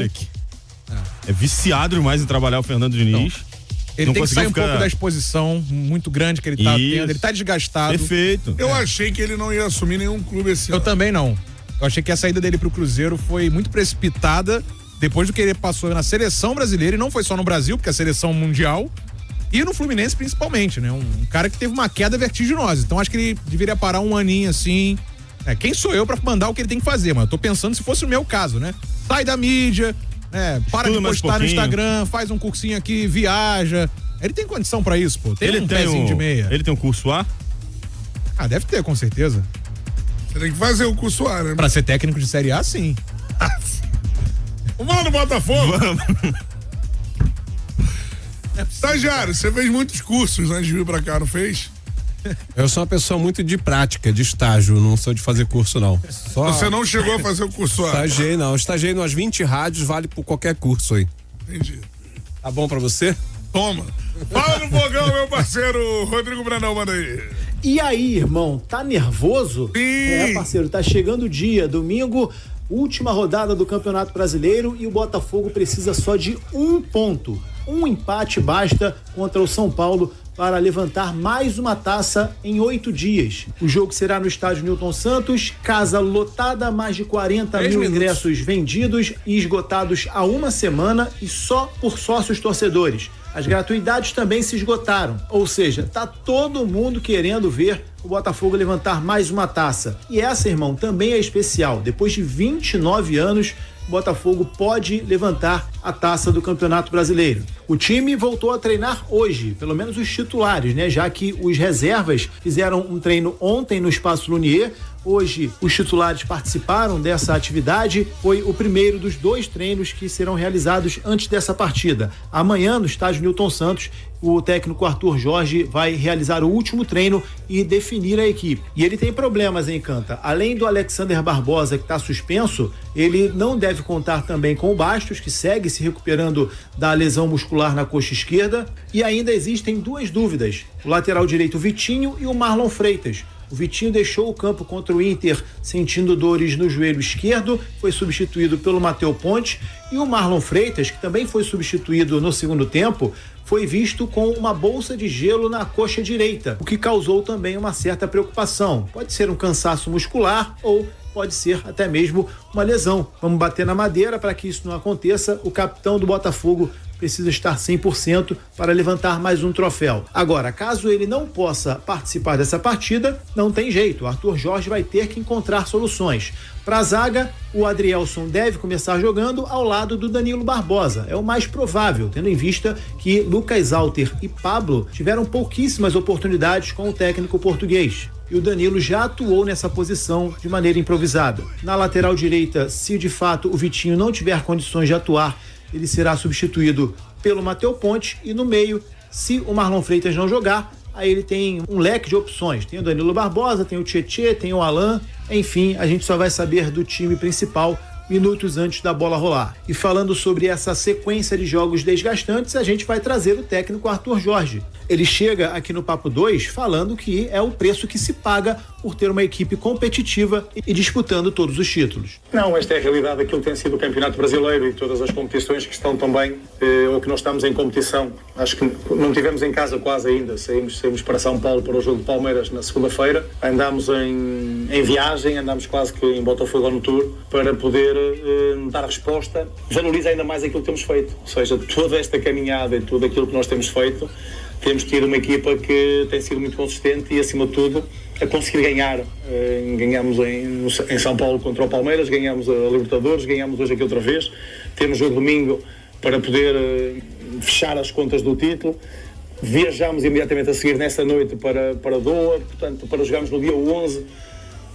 [SPEAKER 10] É viciado demais em trabalhar o Fernando Diniz.
[SPEAKER 11] Ele tem que sair um pouco da exposição muito grande que ele tá tendo. Ele tá desgastado.
[SPEAKER 10] Perfeito.
[SPEAKER 9] Eu achei que ele não ia assumir nenhum clube esse ano.
[SPEAKER 11] Eu também não. Eu achei que a saída dele pro Cruzeiro foi muito precipitada depois do que ele passou na seleção brasileira, e não foi só no Brasil, porque é a seleção mundial, e no Fluminense principalmente, né? Um cara que teve uma queda vertiginosa. Então acho que ele deveria parar um aninho assim. Quem sou eu pra mandar o que ele tem que fazer? Mas eu tô pensando se fosse o meu caso, né? Sai da mídia, para de postar no Instagram, faz um cursinho aqui, viaja. Ele tem condição pra isso, pô. Tem pezinho de meia.
[SPEAKER 10] Ele tem um curso A?
[SPEAKER 11] Deve ter, com certeza.
[SPEAKER 9] Você tem que fazer o curso A, né?
[SPEAKER 11] Pra ser técnico de Série A, sim.
[SPEAKER 9] Vamos lá no Botafogo? Vamos. Estagiário, você fez muitos cursos antes de vir pra cá, não fez?
[SPEAKER 13] Eu sou uma pessoa muito de prática, de estágio, não sou de fazer curso, não.
[SPEAKER 9] Você não chegou a fazer o curso A?
[SPEAKER 13] Estagiei, não. Estagiei nas 20 rádios, vale por qualquer curso aí.
[SPEAKER 9] Entendi.
[SPEAKER 13] Tá bom pra você?
[SPEAKER 9] Toma. Fala no fogão, meu parceiro Rodrigo Brandão, manda aí.
[SPEAKER 12] E aí, irmão, tá nervoso?
[SPEAKER 9] Sim.
[SPEAKER 12] Parceiro, tá chegando o dia, domingo, última rodada do Campeonato Brasileiro, e o Botafogo precisa só de um ponto. Um empate basta contra o São Paulo para levantar mais uma taça em 8 dias. O jogo será no estádio Newton Santos, casa lotada, mais de 40 mil ingressos vendidos e esgotados há uma semana, e só por sócios torcedores. As gratuidades também se esgotaram, ou seja, tá todo mundo querendo ver o Botafogo levantar mais uma taça. E essa, irmão, também é especial. Depois de 29 anos, o Botafogo pode levantar a taça do Campeonato Brasileiro. O time voltou a treinar hoje, pelo menos os titulares, né? Já que os reservas fizeram um treino ontem no Espaço Lunier. Hoje os titulares participaram dessa atividade. Foi o primeiro dos 2 treinos que serão realizados antes dessa partida. Amanhã, no estádio Newton Santos, o técnico Arthur Jorge vai realizar o último treino e definir a equipe. E ele tem problemas, hein, Canta? Além do Alexander Barbosa, que está suspenso, ele não deve contar também com o Bastos, que segue se recuperando da lesão muscular na coxa esquerda. E ainda existem 2 dúvidas: o lateral direito Vitinho e o Marlon Freitas. O Vitinho deixou o campo contra o Inter sentindo dores no joelho esquerdo, foi substituído pelo Matheus Ponte, e o Marlon Freitas, que também foi substituído no segundo tempo, foi visto com uma bolsa de gelo na coxa direita, o que causou também uma certa preocupação. Pode ser um cansaço muscular ou pode ser até mesmo uma lesão. Vamos bater na madeira para que isso não aconteça. O capitão do Botafogo precisa estar 100% para levantar mais um troféu. Agora, caso ele não possa participar dessa partida, não tem jeito. O Arthur Jorge vai ter que encontrar soluções. Para a zaga, o Adrielson deve começar jogando ao lado do Danilo Barbosa. É o mais provável, tendo em vista que Lucas Alter e Pablo tiveram pouquíssimas oportunidades com o técnico português. E o Danilo já atuou nessa posição de maneira improvisada. Na lateral direita, se de fato o Vitinho não tiver condições de atuar, ele será substituído pelo Matheus Ponte, e no meio, se o Marlon Freitas não jogar, aí ele tem um leque de opções. Tem o Danilo Barbosa, tem o Tietê, tem o Alan, enfim, a gente só vai saber do time principal minutos antes da bola rolar. E falando sobre essa sequência de jogos desgastantes, a gente vai trazer o técnico Arthur Jorge. Ele chega aqui no Papo 2 falando que é o preço que se paga por ter uma equipe competitiva e disputando todos os títulos.
[SPEAKER 14] Não, esta é a realidade daquilo que tem sido o Campeonato Brasileiro e todas as competições que estão também, ou que nós estamos em competição. Acho que não tivemos em casa quase ainda. Saímos para São Paulo para o jogo de Palmeiras na segunda-feira. Andámos em viagem, andámos quase que em Botafogo no Tour para poder dar resposta. Valoriza ainda mais aquilo que temos feito. Ou seja, toda esta caminhada e tudo aquilo que nós temos feito, temos tido uma equipa que tem sido muito consistente e, acima de tudo, a conseguir ganhar. Ganhamos em São Paulo contra o Palmeiras, ganhamos a Libertadores, ganhamos hoje aqui outra vez. Temos jogo domingo para poder fechar as contas do título. Viajamos imediatamente a seguir nessa noite para Doha, portanto, para jogarmos no dia 11.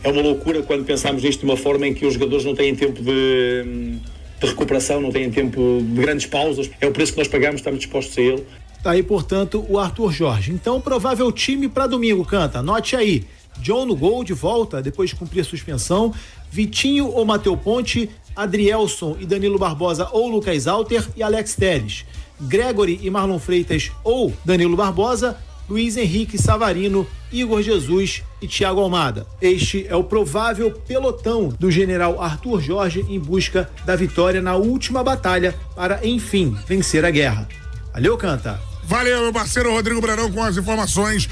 [SPEAKER 14] É uma loucura quando pensamos nisto de uma forma em que os jogadores não têm tempo de recuperação, não têm tempo de grandes pausas. É o preço que nós pagamos, estamos dispostos a ele.
[SPEAKER 12] Tá aí, portanto, o Arthur Jorge. Então, provável time para domingo, Canta. Anote aí. John no gol, de volta, depois de cumprir a suspensão. Vitinho ou Matheus Ponte, Adrielson e Danilo Barbosa ou Lucas Alter e Alex Telles. Gregory e Marlon Freitas ou Danilo Barbosa, Luiz Henrique Savarino, Igor Jesus e Thiago Almada. Este é o provável pelotão do general Arthur Jorge em busca da vitória na última batalha para, enfim, vencer a guerra. Valeu, Canta.
[SPEAKER 9] Valeu, meu parceiro Rodrigo Brandão com as informações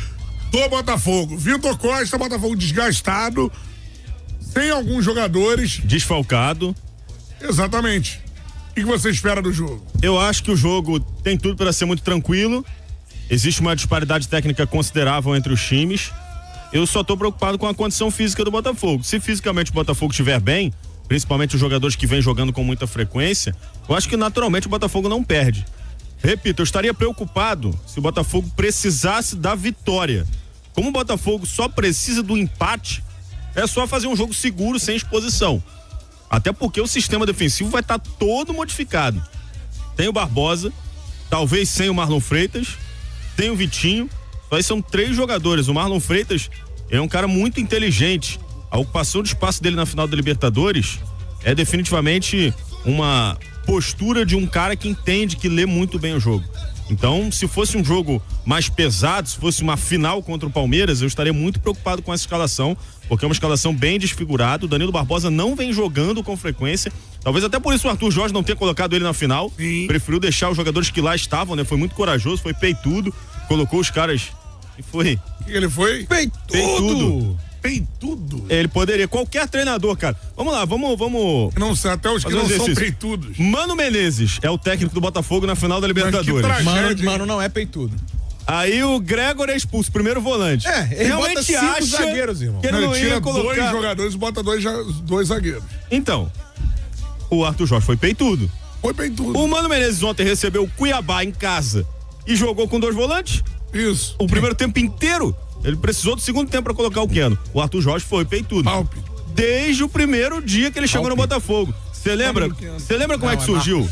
[SPEAKER 9] do Botafogo. Vitor Costa, Botafogo desgastado, sem alguns jogadores.
[SPEAKER 10] Desfalcado.
[SPEAKER 9] Exatamente. O que você espera do jogo?
[SPEAKER 10] Eu acho que o jogo tem tudo para ser muito tranquilo. Existe uma disparidade técnica considerável entre os times. Eu só tô preocupado com a condição física do Botafogo. Se fisicamente o Botafogo estiver bem, principalmente os jogadores que vêm jogando com muita frequência, eu acho que naturalmente o Botafogo não perde. Repito, eu estaria preocupado se o Botafogo precisasse da vitória. Como o Botafogo só precisa do empate, é só fazer um jogo seguro, sem exposição. Até porque o sistema defensivo vai estar todo modificado. Tem o Barbosa, talvez sem o Marlon Freitas, tem o Vitinho, só são 3 jogadores. O Marlon Freitas é um cara muito inteligente. A ocupação de espaço dele na final da Libertadores é definitivamente uma postura de um cara que entende, que lê muito bem o jogo. Então, se fosse um jogo mais pesado, se fosse uma final contra o Palmeiras, eu estaria muito preocupado com essa escalação, porque é uma escalação bem desfigurada. O Danilo Barbosa não vem jogando com frequência. Talvez até por isso o Arthur Jorge não tenha colocado ele na final. Sim. Preferiu deixar os jogadores que lá estavam, né? Foi muito corajoso, foi peitudo, colocou os caras e foi.
[SPEAKER 9] Ele foi?
[SPEAKER 10] Peitudo.
[SPEAKER 9] Peitudo?
[SPEAKER 10] Ele poderia, qualquer treinador, cara. Vamos lá, vamos.
[SPEAKER 9] Não sei, até os que não são peitudos.
[SPEAKER 10] Mano Menezes é o técnico do Botafogo na final da Libertadores.
[SPEAKER 11] Mano não é peitudo.
[SPEAKER 10] Aí o Gregory é expulso, primeiro volante.
[SPEAKER 11] Ele realmente bota 5 zagueiros, irmão.
[SPEAKER 10] Que ele não ia
[SPEAKER 9] tira
[SPEAKER 10] colocar
[SPEAKER 9] 2 jogadores e bota 2 zagueiros.
[SPEAKER 10] Então, o Arthur Jorge foi peitudo.
[SPEAKER 9] Foi peitudo.
[SPEAKER 10] O Mano Menezes ontem recebeu o Cuiabá em casa e jogou com 2 volantes.
[SPEAKER 9] Isso.
[SPEAKER 10] O primeiro tempo inteiro. Ele precisou do segundo tempo pra colocar o Keno. O Arthur Jorge foi peitudo. Desde o primeiro dia que ele chegou no Botafogo. Você lembra como é que surgiu?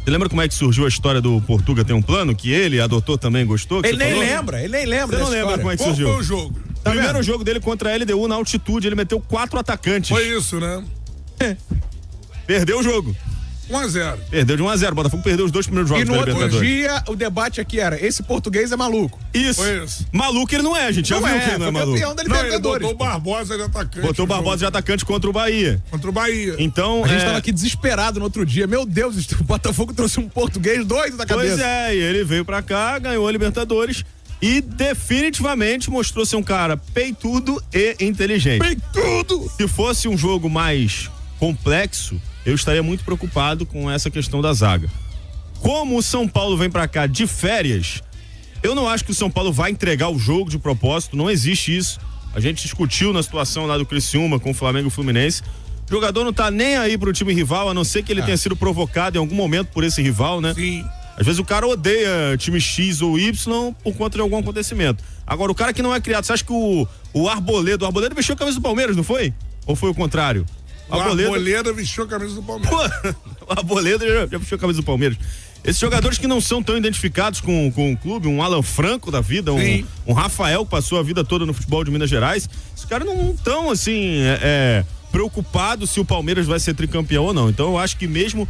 [SPEAKER 10] Você lembra como é que surgiu a história do Portuga Tem um Plano? Que ele adotou também, gostou?
[SPEAKER 11] Ele nem lembra. Você
[SPEAKER 10] não lembra como é que surgiu?
[SPEAKER 9] Qual foi o jogo?
[SPEAKER 10] Primeiro jogo dele contra a LDU na altitude, ele meteu 4 atacantes.
[SPEAKER 9] Foi isso, né?
[SPEAKER 10] Perdeu o jogo.
[SPEAKER 9] 1-0.
[SPEAKER 10] Perdeu de 1-0. O Botafogo perdeu os 2 primeiros jogos da Libertadores.
[SPEAKER 11] E no outro dia, o debate aqui era, esse português é maluco.
[SPEAKER 10] Isso.
[SPEAKER 9] Foi isso.
[SPEAKER 10] Maluco ele não é, gente. Já viu que ele não é maluco.
[SPEAKER 11] Campeão da Libertadores.
[SPEAKER 9] Ele botou o Barbosa de atacante.
[SPEAKER 10] Botou o Barbosa de atacante contra o Bahia. Então,
[SPEAKER 11] a gente tava aqui desesperado no outro dia. Meu Deus, o Botafogo trouxe um português doido da cabeça.
[SPEAKER 10] Pois é, e ele veio pra cá, ganhou a Libertadores e definitivamente mostrou ser um cara peitudo e inteligente.
[SPEAKER 9] Peitudo!
[SPEAKER 10] Se fosse um jogo mais complexo, eu estaria muito preocupado com essa questão da zaga. Como o São Paulo vem pra cá de férias, eu não acho que o São Paulo vai entregar o jogo de propósito, não existe isso. A gente discutiu na situação lá do Criciúma com o Flamengo e o Fluminense. O jogador não tá nem aí pro time rival, a não ser que ele tenha sido provocado em algum momento por esse rival, né?
[SPEAKER 9] Sim.
[SPEAKER 10] Às vezes o cara odeia time X ou Y por conta de algum acontecimento. Agora, o cara que não é criado, você acha que o Arboleda vestiu a camisa do Palmeiras, não foi? Ou foi o contrário?
[SPEAKER 9] O Arboleda vestiu a camisa do Palmeiras.
[SPEAKER 10] O Arboleda já vestiu a camisa do Palmeiras. Esses jogadores que não são tão identificados com o clube, um Alan Franco da vida, um Rafael que passou a vida toda no futebol de Minas Gerais, esses caras não estão assim, preocupados se o Palmeiras vai ser tricampeão ou não. Então eu acho que mesmo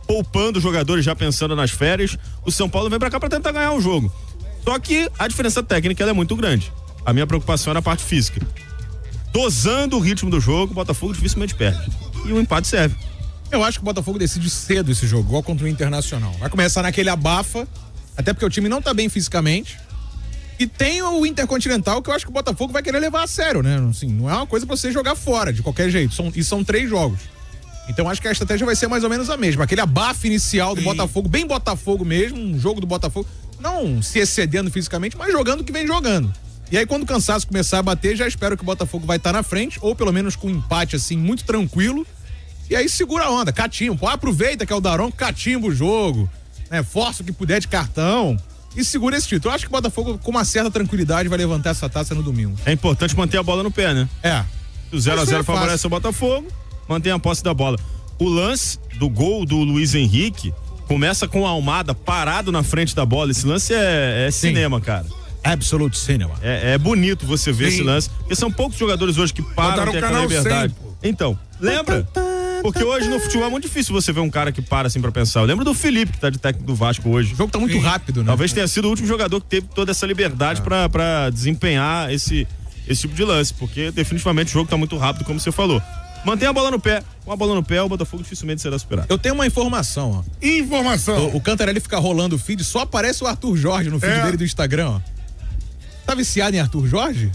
[SPEAKER 10] poupando os jogadores, já pensando nas férias, o São Paulo vem pra cá pra tentar ganhar o jogo. Só que a diferença técnica ela é muito grande. A minha preocupação era a parte física. Dosando o ritmo do jogo, o Botafogo dificilmente perde. E o empate serve.
[SPEAKER 11] Eu acho que o Botafogo decide cedo esse jogo, igual contra o Internacional. Vai começar naquele abafa, até porque o time não tá bem fisicamente. E tem o Intercontinental, que eu acho que o Botafogo vai querer levar a sério, né? Assim, não é uma coisa pra você jogar fora, de qualquer jeito. São 3 jogos. Então acho que a estratégia vai ser mais ou menos a mesma. Aquele abafa inicial do Botafogo, bem Botafogo mesmo, um jogo do Botafogo. Não se excedendo fisicamente, mas jogando o que vem jogando. E aí quando o cansaço começar a bater, já espero que o Botafogo vai estar na frente, ou pelo menos com um empate assim, muito tranquilo. E aí segura a onda, catimba. Aproveita que é o Daronco, catimba o jogo, né? Força o que puder de cartão. E segura esse título. Eu acho que o Botafogo, com uma certa tranquilidade, vai levantar essa taça no domingo.
[SPEAKER 10] É importante manter a bola no pé, né?
[SPEAKER 11] É.
[SPEAKER 10] O 0x0 favorece o Botafogo, mantém a posse da bola. O lance do gol do Luiz Henrique começa com o Almada parado na frente da bola. Esse lance é cinema, cara.
[SPEAKER 11] Absolute cinema.
[SPEAKER 10] É bonito você ver esse lance, porque são poucos jogadores hoje que param, tem aquela liberdade. Então, lembra? Porque hoje no futebol é muito difícil você ver um cara que para assim pra pensar. Eu lembro do Felipe, que tá de técnico do Vasco hoje.
[SPEAKER 11] O jogo tá muito rápido, né?
[SPEAKER 10] Talvez tenha sido o último jogador que teve toda essa liberdade pra desempenhar esse tipo de lance, porque definitivamente o jogo tá muito rápido, como você falou. Mantém a bola no pé. Com a bola no pé, o Botafogo dificilmente será superado.
[SPEAKER 11] Eu tenho uma informação, ó.
[SPEAKER 9] Informação.
[SPEAKER 11] O Cantarelli fica rolando o feed, só aparece o Arthur Jorge no feed dele do Instagram, ó. Tá viciado em Arthur Jorge?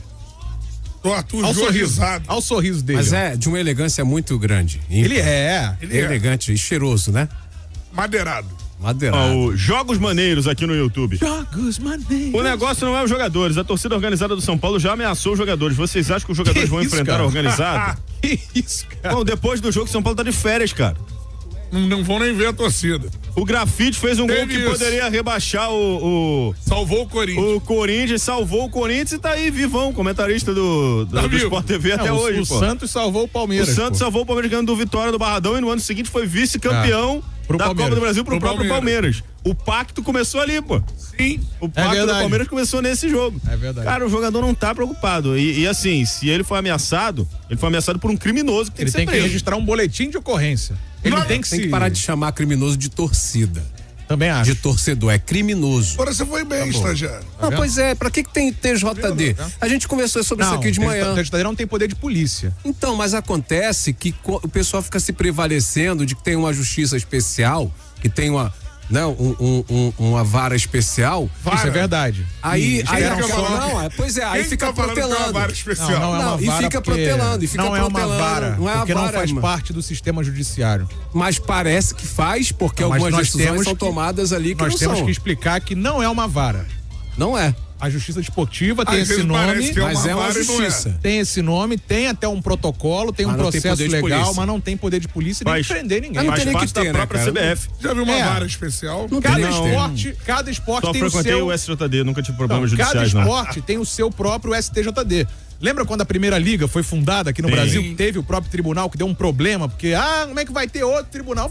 [SPEAKER 9] Tô Arthur Jorgizado.
[SPEAKER 11] Olha o sorriso dele.
[SPEAKER 13] Mas é de uma elegância muito grande.
[SPEAKER 11] Ele é.
[SPEAKER 13] Elegante e cheiroso, né?
[SPEAKER 9] Madeirado.
[SPEAKER 10] Jogos Maneiros aqui no YouTube.
[SPEAKER 11] Jogos Maneiros.
[SPEAKER 10] O negócio não é os jogadores. A torcida organizada do São Paulo já ameaçou os jogadores. Vocês acham que os jogadores vão enfrentar a organizada?
[SPEAKER 11] Que isso, cara?
[SPEAKER 10] Bom, depois do jogo, São Paulo tá de férias, cara.
[SPEAKER 9] Não vão nem ver a torcida.
[SPEAKER 10] O Grafite fez um gol que poderia rebaixar
[SPEAKER 9] Salvou o Corinthians.
[SPEAKER 10] O Corinthians salvou o Corinthians e tá aí vivão, comentarista do Sport TV até hoje.
[SPEAKER 11] O Santos salvou o Palmeiras.
[SPEAKER 10] O Santos salvou o Palmeiras ganhando do Vitória do Barradão e no ano seguinte foi vice-campeão da Copa do Brasil pro próprio Palmeiras. O pacto começou ali, pô.
[SPEAKER 9] Sim.
[SPEAKER 10] O pacto do Palmeiras começou nesse jogo.
[SPEAKER 11] É verdade.
[SPEAKER 10] Cara, o jogador não tá preocupado. E assim, se ele foi ameaçado por um criminoso que
[SPEAKER 11] ele tem que registrar um boletim de ocorrência. Ele tem que
[SPEAKER 13] parar de chamar criminoso de torcida.
[SPEAKER 11] Também acho.
[SPEAKER 13] De torcedor, é criminoso.
[SPEAKER 9] Agora você foi bem, estagiário.
[SPEAKER 13] Não, pois é, pra que tem TJD? A gente conversou sobre isso aqui de manhã.
[SPEAKER 11] O TJD não tem poder de polícia.
[SPEAKER 13] Então, mas acontece que o pessoal fica se prevalecendo de que tem uma justiça especial, que tem uma vara especial.
[SPEAKER 11] Isso é verdade.
[SPEAKER 13] Aí
[SPEAKER 9] fica protelando.
[SPEAKER 11] Não é uma vara,
[SPEAKER 13] fica protelando, e fica
[SPEAKER 11] não
[SPEAKER 13] protelando.
[SPEAKER 11] É uma vara,
[SPEAKER 13] não é
[SPEAKER 11] porque
[SPEAKER 13] vara,
[SPEAKER 11] não faz parte do sistema judiciário.
[SPEAKER 13] Mas parece que faz, porque algumas decisões são tomadas ali que
[SPEAKER 11] nós temos que explicar que não é uma vara.
[SPEAKER 13] Não é.
[SPEAKER 11] A justiça desportiva tem esse nome,
[SPEAKER 13] mas é uma justiça.
[SPEAKER 11] Tem esse nome, tem até um protocolo, tem um processo legal, mas não tem poder de polícia nem de prender ninguém.
[SPEAKER 10] Faz parte da própria CBF.
[SPEAKER 9] Já viu uma vara especial?
[SPEAKER 11] Cada esporte tem o seu...
[SPEAKER 10] Só frequentei o STJD, nunca tive problemas judiciais,
[SPEAKER 11] Cada esporte tem o seu próprio STJD. Lembra quando a Primeira Liga foi fundada aqui no Brasil? Teve o próprio tribunal que deu um problema, porque, como é que vai ter outro tribunal?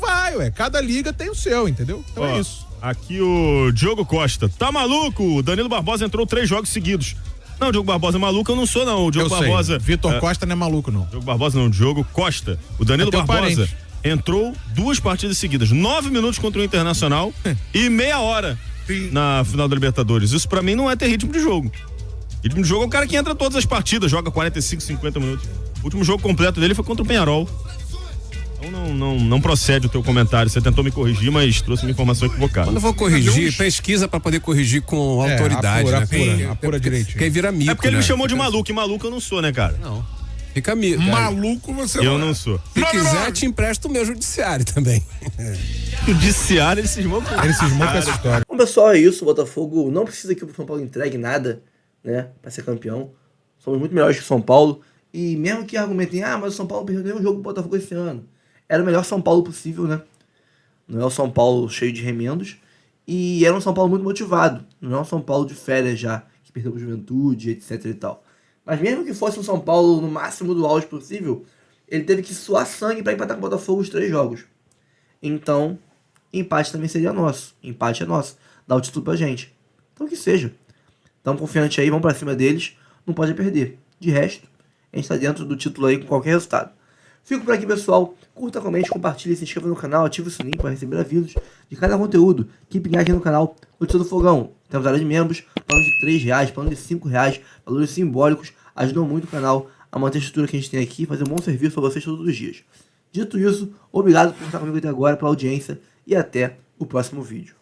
[SPEAKER 11] Cada liga tem o seu, entendeu? Então é isso.
[SPEAKER 10] Aqui o Diogo Costa. Tá maluco? O Danilo Barbosa entrou 3 jogos seguidos. Não, o Diogo Barbosa é maluco, eu não sou, não. O Diogo Barbosa.
[SPEAKER 11] Vitor Costa não é maluco, não.
[SPEAKER 10] Diogo Barbosa não, Diogo Costa. O Danilo Barbosa entrou 2 partidas seguidas. 9 minutos contra o Internacional e meia hora na final da Libertadores. Isso pra mim não é ter ritmo de jogo. Ritmo de jogo é o cara que entra todas as partidas, joga 45, 50 minutos. O último jogo completo dele foi contra o Peñarol. Então não procede o teu comentário. Você tentou me corrigir, mas trouxe uma informação equivocada.
[SPEAKER 13] Quando eu vou corrigir, pesquisa pra poder corrigir com autoridade,
[SPEAKER 11] apura direitinho.
[SPEAKER 13] Porque aí vira mico,
[SPEAKER 10] porque ele me chamou de maluco, e maluco eu não sou, né, cara?
[SPEAKER 13] Não. Fica mico.
[SPEAKER 9] Maluco você
[SPEAKER 10] Eu não sou.
[SPEAKER 13] Se quiser, te empresto o meu judiciário também.
[SPEAKER 10] O judiciário, ele cismou com
[SPEAKER 11] essa história.
[SPEAKER 1] Bom, pessoal, é isso. O Botafogo não precisa que o São Paulo entregue nada, né, pra ser campeão. Somos muito melhores que o São Paulo. E mesmo que argumentem, mas o São Paulo perdeu nenhum jogo pro Botafogo esse ano. Era o melhor São Paulo possível, né? Não é o São Paulo cheio de remendos. E era um São Paulo muito motivado. Não é um São Paulo de férias já, que perdeu a Juventude, etc e tal. Mas mesmo que fosse um São Paulo no máximo do auge possível, ele teve que suar sangue para empatar com o Botafogo os 3 jogos. Então, empate também seria nosso. Empate é nosso. Dá o título pra gente. Então que seja. Estamos confiantes aí, vamos pra cima deles. Não pode perder. De resto, a gente tá dentro do título aí com qualquer resultado. Fico por aqui, pessoal. Curta, comente, compartilhe, se inscreva no canal, ative o sininho para receber avisos de cada conteúdo. Keep engaged no canal. Notícia do Fogão. Temos área de membros. plano de R$3, plano de R$5, valores simbólicos, ajudam muito o canal a manter a estrutura que a gente tem aqui e fazer um bom serviço para vocês todos os dias. Dito isso, obrigado por estar comigo até agora, pela audiência e até o próximo vídeo.